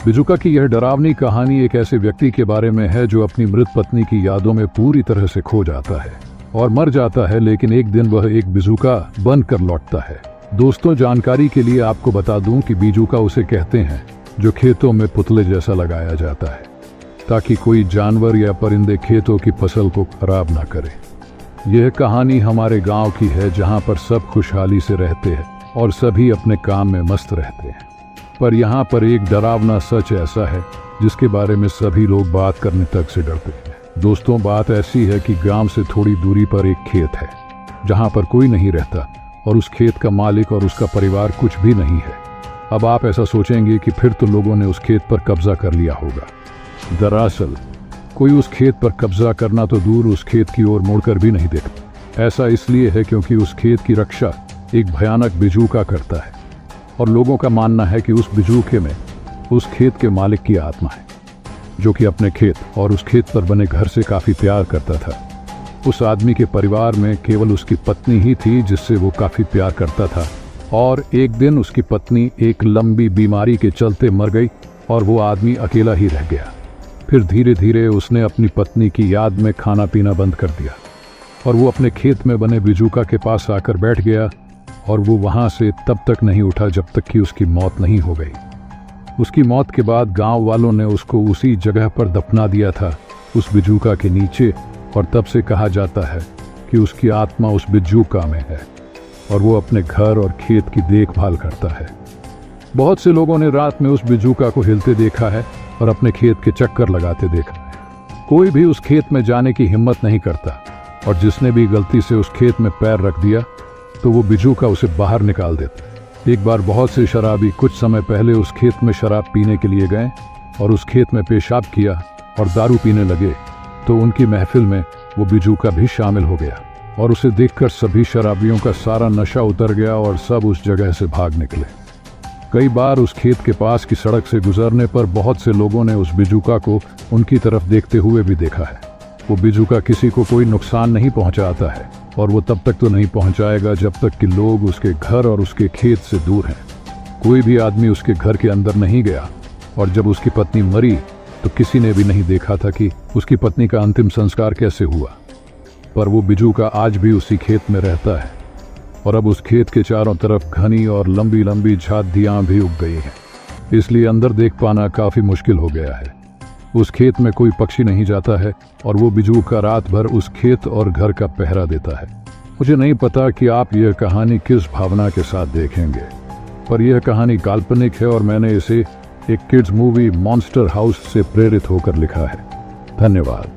बिजुका की यह डरावनी कहानी एक ऐसे व्यक्ति के बारे में है जो अपनी मृत पत्नी की यादों में पूरी तरह से खो जाता है और मर जाता है, लेकिन एक दिन वह एक बिजुका बनकर लौटता है। दोस्तों, जानकारी के लिए आपको बता दूं कि बिजुका उसे कहते हैं जो खेतों में पुतले जैसा लगाया जाता है ताकि कोई जानवर या परिंदे खेतों की फसल को खराब ना करे। यह कहानी हमारे गांव की है जहां पर सब खुशहाली से रहते हैं और सभी अपने काम में मस्त रहते हैं। पर यहाँ पर एक डरावना सच ऐसा है जिसके बारे में सभी लोग बात करने तक से डरते हैं। दोस्तों, बात ऐसी है कि गांव से थोड़ी दूरी पर एक खेत है जहां पर कोई नहीं रहता और उस खेत का मालिक और उसका परिवार कुछ भी नहीं है। अब आप ऐसा सोचेंगे कि फिर तो लोगों ने उस खेत पर कब्जा कर लिया होगा। दरअसल कोई उस खेत पर कब्जा करना तो दूर, उस खेत की ओर मुड़कर भी नहीं देखता। ऐसा इसलिए है क्योंकि उस खेत की रक्षा एक भयानक बिजुका करता है और लोगों का मानना है कि उस बिजुके में उस खेत के मालिक की आत्मा है जो कि अपने खेत और उस खेत पर बने घर से काफ़ी प्यार करता था। उस आदमी के परिवार में केवल उसकी पत्नी ही थी जिससे वो काफ़ी प्यार करता था और एक दिन उसकी पत्नी एक लंबी बीमारी के चलते मर गई और वो आदमी अकेला ही रह गया। फिर धीरे धीरे उसने अपनी पत्नी की याद में खाना पीना बंद कर दिया और वो अपने खेत में बने बिजुका के पास आकर बैठ गया और वो वहाँ से तब तक नहीं उठा जब तक कि उसकी मौत नहीं हो गई। उसकी मौत के बाद गांव वालों ने उसको उसी जगह पर दफना दिया था, उस बिजुका के नीचे, और तब से कहा जाता है कि उसकी आत्मा उस बिजुका में है और वो अपने घर और खेत की देखभाल करता है। बहुत से लोगों ने रात में उस बिजुका को हिलते देखा है और अपने खेत के चक्कर लगाते देखा है। कोई भी उस खेत में जाने की हिम्मत नहीं करता और जिसने भी गलती से उस खेत में पैर रख दिया तो वो बिजुका उसे बाहर निकाल देता। एक बार बहुत से शराबी कुछ समय पहले उस खेत में शराब पीने के लिए गए और उस खेत में पेशाब किया और दारू पीने लगे तो उनकी महफिल में वो बिजुका भी शामिल हो गया और उसे देखकर सभी शराबियों का सारा नशा उतर गया और सब उस जगह से भाग निकले। कई बार उस खेत के पास की सड़क से गुजरने पर बहुत से लोगों ने उस बिजुका को उनकी तरफ देखते हुए भी देखा है। वो बिजुका किसी को कोई नुकसान नहीं पहुंचाता है और वो तब तक तो नहीं पहुंचाएगा जब तक कि लोग उसके घर और उसके खेत से दूर हैं। कोई भी आदमी उसके घर के अंदर नहीं गया और जब उसकी पत्नी मरी तो किसी ने भी नहीं देखा था कि उसकी पत्नी का अंतिम संस्कार कैसे हुआ। पर वो बिजुका आज भी उसी खेत में रहता है और अब उस खेत के चारों तरफ घनी और लंबी लंबी झाड़ियां भी उग गई हैं, इसलिए अंदर देख पाना काफ़ी मुश्किल हो गया है। उस खेत में कोई पक्षी नहीं जाता है और वो बिजुका रात भर उस खेत और घर का पहरा देता है। मुझे नहीं पता कि आप यह कहानी किस भावना के साथ देखेंगे, पर यह कहानी काल्पनिक है और मैंने इसे एक किड्स मूवी मॉन्स्टर हाउस से प्रेरित होकर लिखा है। धन्यवाद।